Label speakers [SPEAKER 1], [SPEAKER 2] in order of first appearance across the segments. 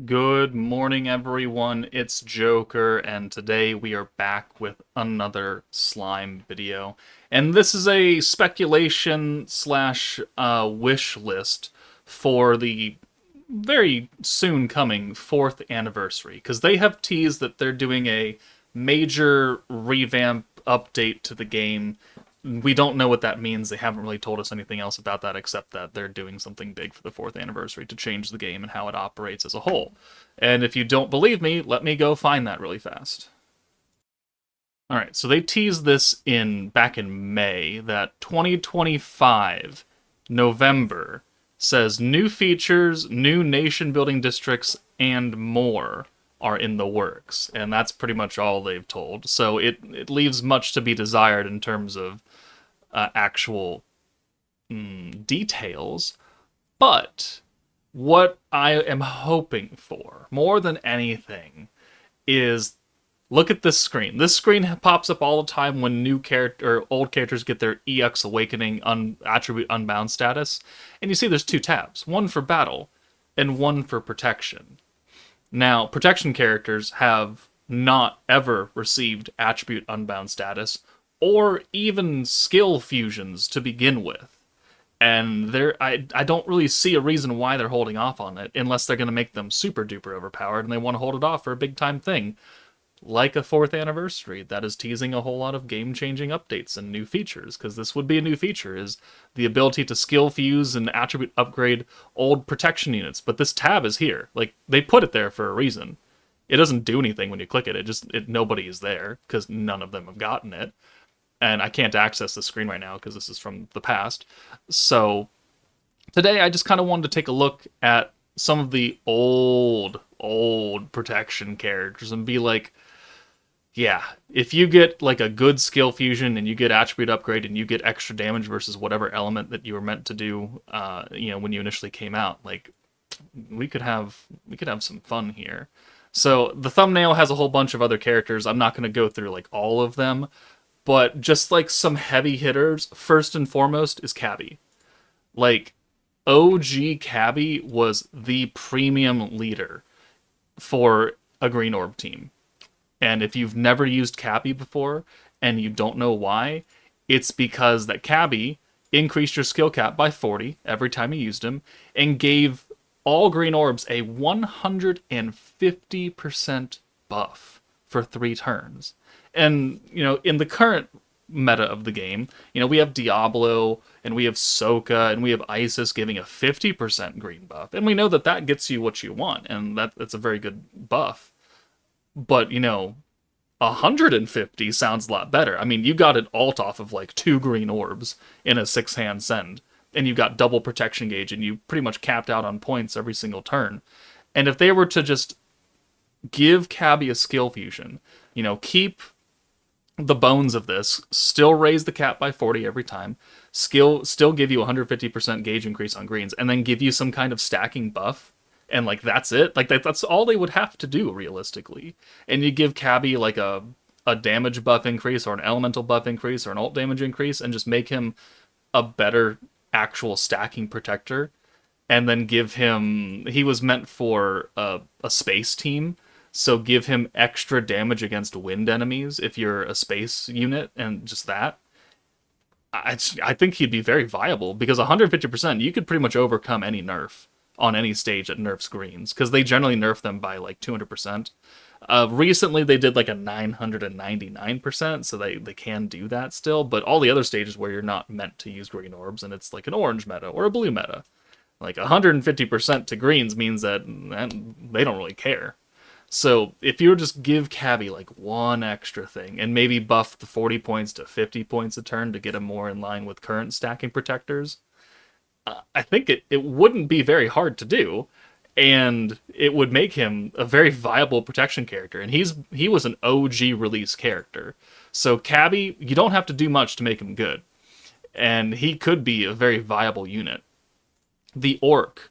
[SPEAKER 1] Good morning, everyone. It's Joker, and today we are back with another slime video. And this is a speculation slash wish list for the very soon coming 4th anniversary, because they have teased that they're doing a major revamp update to the game. We don't know what that means. They haven't really told us anything else about that except that they're doing something big for the 4th anniversary to change the game and how it operates as a whole. And if you don't believe me, let me go find that really fast. All right, so they teased this in back in May that 2025 November says new features, new nation building districts, and more are in the works, and that's pretty much all they've told. So it leaves much to be desired in terms of actual details. But what I am hoping for more than anything is look at this screen. This screen pops up all the time when new character or old characters get their EX Awakening attribute unbound status, and you see there's two tabs, one for battle and one for protection. Now, protection characters have not ever received attribute unbound status or even skill fusions to begin with. And I don't really see a reason why they're holding off on it unless they're going to make them super duper overpowered and they want to hold it off for a big time thing like a 4th anniversary that is teasing a whole lot of game-changing updates and new features, because this would be a new feature, is the ability to skill fuse and attribute upgrade old protection units. But this tab is here. Like, they put it there for a reason. It doesn't do anything when you click it. Nobody is there, because none of them have gotten it. And I can't access the screen right now, because this is from the past. So, today I just kind of wanted to take a look at some of the old protection characters and be like, yeah, if you get like a good skill fusion and you get attribute upgrade and you get extra damage versus whatever element that you were meant to do, when you initially came out, like we could have some fun here. So the thumbnail has a whole bunch of other characters. I'm not going to go through like all of them, but just like some heavy hitters. First and foremost is Kabie. Like OG Kabie was the premium leader for a Green Orb team. And if you've never used Kabie before and you don't know why, it's because that Kabie increased your skill cap by 40 every time you used him and gave all green orbs a 150% buff for 3 turns. And, in the current meta of the game, we have Diablo and we have Soka and we have Isis giving a 50% green buff. And we know that that gets you what you want, and that's a very good buff. But 150 sounds a lot better. I mean, you got an alt off of like 2 green orbs in a 6-hand send, and you got double protection gauge, and you pretty much capped out on points every single turn. And if they were to just give Kabie a skill fusion, keep the bones of this, still raise the cap by 40 every time, still give you 150% gauge increase on greens, and then give you some kind of stacking buff, and like that's it. Like that's all they would have to do realistically. And you give Kabie like a damage buff increase or an elemental buff increase or an alt damage increase, and just make him a better actual stacking protector. And then give him, he was meant for a space team, so give him extra damage against wind enemies if you're a space unit, and just that. I think he'd be very viable because 150% you could pretty much overcome any nerf on any stage that nerfs greens, because they generally nerf them by like 200%. Recently they did like a 999%, so they can do that still, but all the other stages where you're not meant to use green orbs and it's like an orange meta or a blue meta, like 150% to greens means that they don't really care. So if you were just give Kabie like one extra thing and maybe buff the 40 points to 50 points a turn to get him more in line with current stacking protectors, I think it wouldn't be very hard to do, and it would make him a very viable protection character. And he was an OG release character, so Kabie, you don't have to do much to make him good, and he could be a very viable unit. The Orc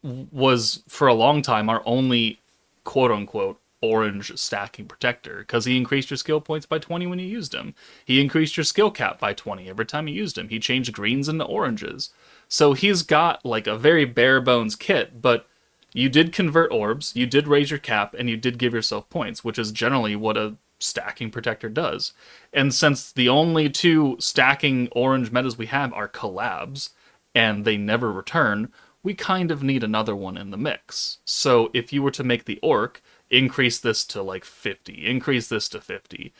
[SPEAKER 1] was for a long time our only quote unquote orange stacking protector, because he increased your skill points by 20 when you used him. He increased your skill cap by 20 every time you used him. He changed greens into oranges. So he's got like a very bare bones kit, but you did convert orbs, you did raise your cap, and you did give yourself points, which is generally what a stacking protector does. And since the only two stacking orange metas we have are collabs, and they never return, we kind of need another one in the mix. So if you were to make the orc, increase this to like 50, increase this to 50,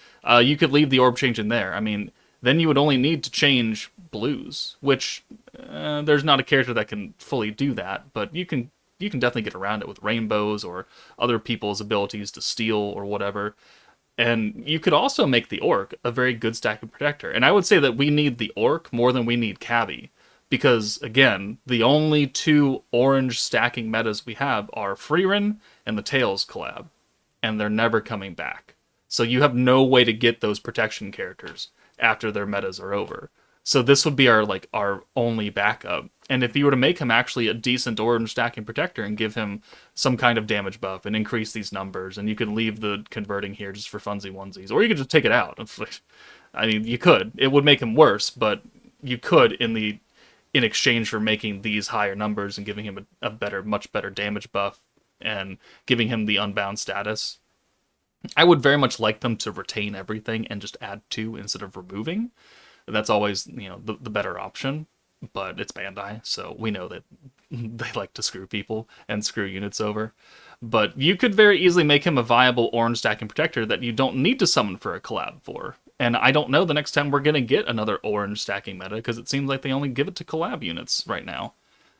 [SPEAKER 1] you could leave the orb change in there. I mean, then you would only need to change blues, which there's not a character that can fully do that, but you can definitely get around it with rainbows or other people's abilities to steal or whatever. And you could also make the orc a very good stacking protector. And I would say that we need the orc more than we need Kabie. Because, again, the only two orange stacking metas we have are Freerin and the Tails collab. And they're never coming back. So you have no way to get those protection characters after their metas are over. So this would be our only backup. And if you were to make him actually a decent orange stacking protector and give him some kind of damage buff and increase these numbers, and you could leave the converting here just for funsy onesies, or you could just take it out. I mean, you could. It would make him worse, but you could in exchange for making these higher numbers and giving him a much better damage buff and giving him the unbound status. I would very much like them to retain everything and just add 2 instead of removing. That's always, the better option, but it's Bandai, so we know that they like to screw people and screw units over. But you could very easily make him a viable orange stacking protector that you don't need to summon for a collab for. And I don't know the next time we're going to get another orange stacking meta, because it seems like they only give it to collab units right now.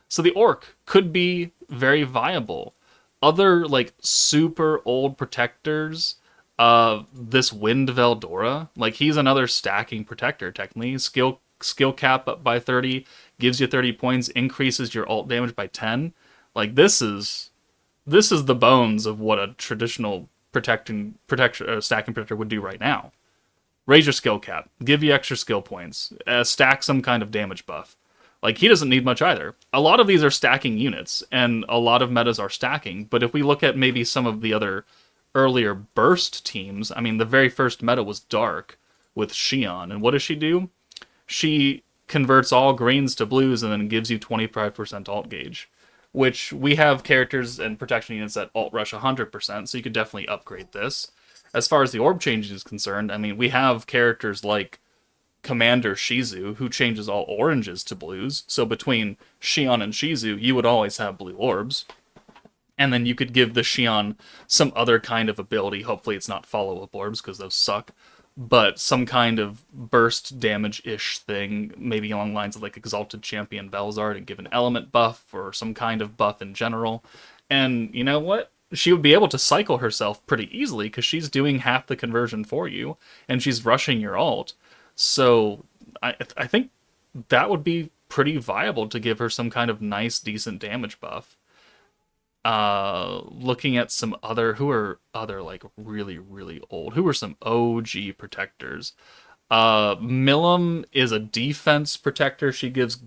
[SPEAKER 1] So the orc could be very viable. Other, super old protectors, this Wind Veldora, he's another stacking protector, technically. Skill cap up by 30, gives you 30 points, increases your ult damage by 10. This is the bones of what a traditional stacking protector would do right now. Raise your skill cap, give you extra skill points, stack some kind of damage buff. He doesn't need much either. A lot of these are stacking units, and a lot of metas are stacking, but if we look at maybe some of the other earlier burst teams, I mean, the very first meta was Dark with Xion, and what does she do? She converts all greens to blues and then gives you 25% alt gauge, which we have characters and protection units that alt rush 100%, so you could definitely upgrade this. As far as the orb change is concerned, I mean, we have characters like Commander Shizu, who changes all oranges to blues, so between Xion and Shizu, you would always have blue orbs. And then you could give the Xion some other kind of ability. Hopefully it's not follow-up orbs, because those suck. But some kind of burst damage-ish thing, maybe along the lines of Exalted Champion Velzard, and give an element buff, or some kind of buff in general. And you know what? She would be able to cycle herself pretty easily, because she's doing half the conversion for you, and she's rushing your ult. So I think that would be pretty viable to give her some kind of nice, decent damage buff. Looking at some other, really, really old, who are some OG protectors. Milim is a defense protector. She gives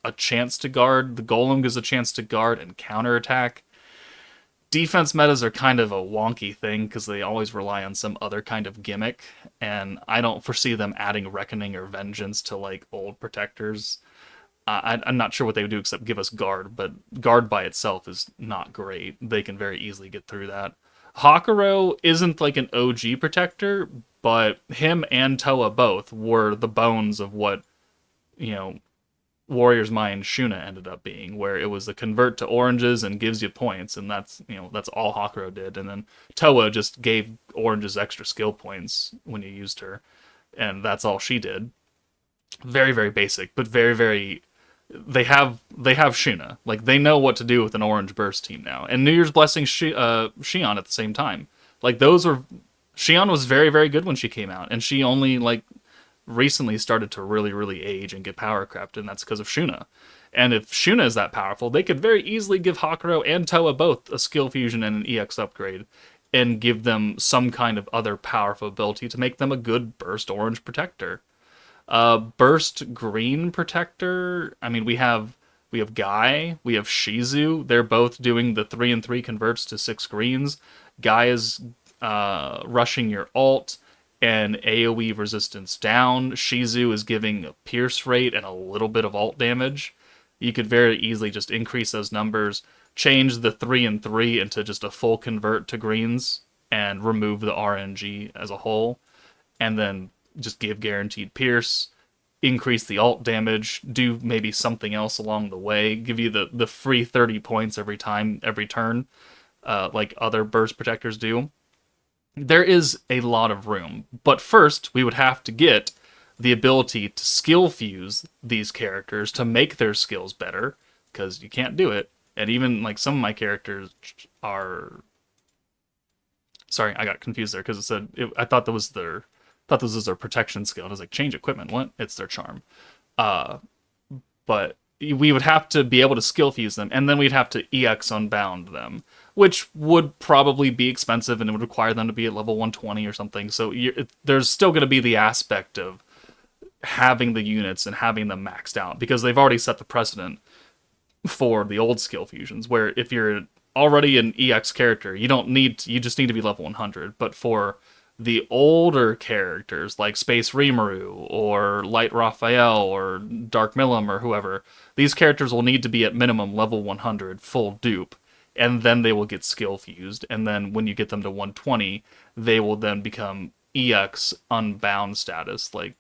[SPEAKER 1] a chance to guard. The Golem gives a chance to guard and counterattack. Defense metas are kind of a wonky thing, because they always rely on some other kind of gimmick, and I don't foresee them adding Reckoning or Vengeance to, old protectors. I'm not sure what they would do except give us Guard, but Guard by itself is not great. They can very easily get through that. Hakuro isn't an OG protector, but him and Toa both were the bones of what, Warrior's Mind Shuna ended up being, where it was a convert to oranges and gives you points, and that's all Hakuro did. And then Toa just gave oranges extra skill points when you used her, and that's all she did. Very, very basic, but very, very... They have Shuna. They know what to do with an orange burst team now. And New Year's Blessing Xion at the same time. Xion was very, very good when she came out, and she only, recently started to really, really age and get power crept, and that's because of Shuna. And if Shuna is that powerful, they could very easily give Hakuro and Toa both a skill fusion and an EX upgrade, and give them some kind of other powerful ability to make them a good burst orange protector. Burst green protector, I mean, we have Guy, we have Shizu. They're both doing the 3 and 3 converts to 6 greens. Guy is rushing your ult and AoE resistance down. Shizu is giving a pierce rate and a little bit of ult damage. You could very easily just increase those numbers, change the 3 and 3 into just a full convert to greens and remove the RNG as a whole, and then just give guaranteed pierce, increase the alt damage, do maybe something else along the way, give you the free 30 points every turn, like other burst protectors do. There is a lot of room, but first we would have to get the ability to skill fuse these characters to make their skills better, because you can't do it. And even like some of my characters are... Sorry, I got confused there because I thought that was their protection skill. I was like, change equipment. What? It's their charm. But we would have to be able to skill fuse them, and then we'd have to EX unbound them, which would probably be expensive, and it would require them to be at level 120 or something. So there's still going to be the aspect of having the units and having them maxed out, because they've already set the precedent for the old skill fusions, where if you're already an EX character, you just need to be level 100. But for the older characters like Space Rimuru or Light Raphael or Dark Milim or whoever, these characters will need to be at minimum level 100 full dupe, and then they will get skill fused, and then when you get them to 120, they will then become EX unbound status, like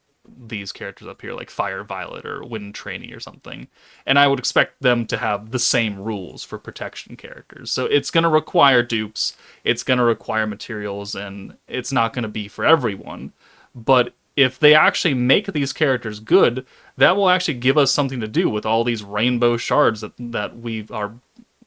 [SPEAKER 1] these characters up here, like Fire Violet or Wind Trainee or something. And I would expect them to have the same rules for protection characters. So it's going to require dupes, it's going to require materials, and it's not going to be for everyone. But if they actually make these characters good, that will actually give us something to do with all these rainbow shards that we are,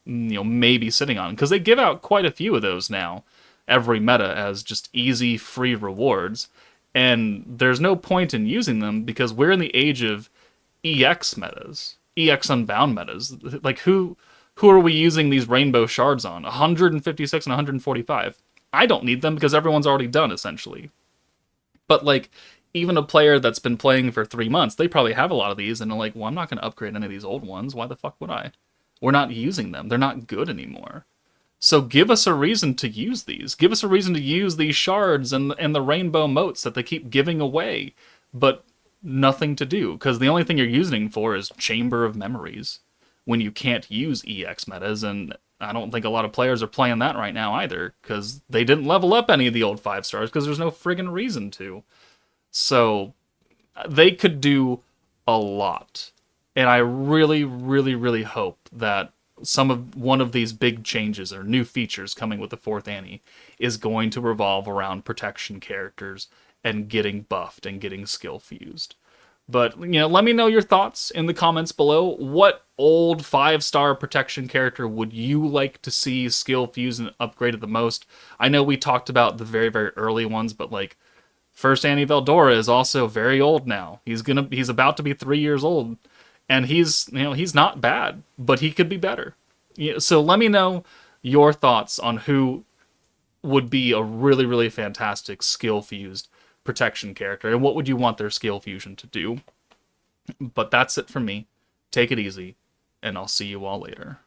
[SPEAKER 1] maybe sitting on, because they give out quite a few of those now every meta as just easy free rewards. And there's no point in using them because we're in the age of EX metas, EX unbound metas. Like, who are we using these rainbow shards on? 156 and 145. I don't need them because everyone's already done, essentially. But, like, even a player that's been playing for 3 months, they probably have a lot of these, and they're like, well, I'm not going to upgrade any of these old ones. Why the fuck would I? We're not using them. They're not good anymore. So give us a reason to use these. Give us a reason to use these shards and the rainbow motes that they keep giving away, but nothing to do, because the only thing you're using for is Chamber of Memories when you can't use EX metas, and I don't think a lot of players are playing that right now either, because they didn't level up any of the old 5 stars because there's no friggin' reason to. So they could do a lot, and I really, really, really hope that one of these big changes or new features coming with the 4th Annie is going to revolve around protection characters and getting buffed and getting skill fused. But, let me know your thoughts in the comments below. What old 5-star protection character would you like to see skill fused and upgraded the most? I know we talked about the very, very early ones, but like, First Annie Veldora is also very old now. He's about to be 3 years old. And he's not bad, but he could be better. So let me know your thoughts on who would be a really, really fantastic skill-fused protection character, and what would you want their skill fusion to do. But that's it from me. Take it easy, and I'll see you all later.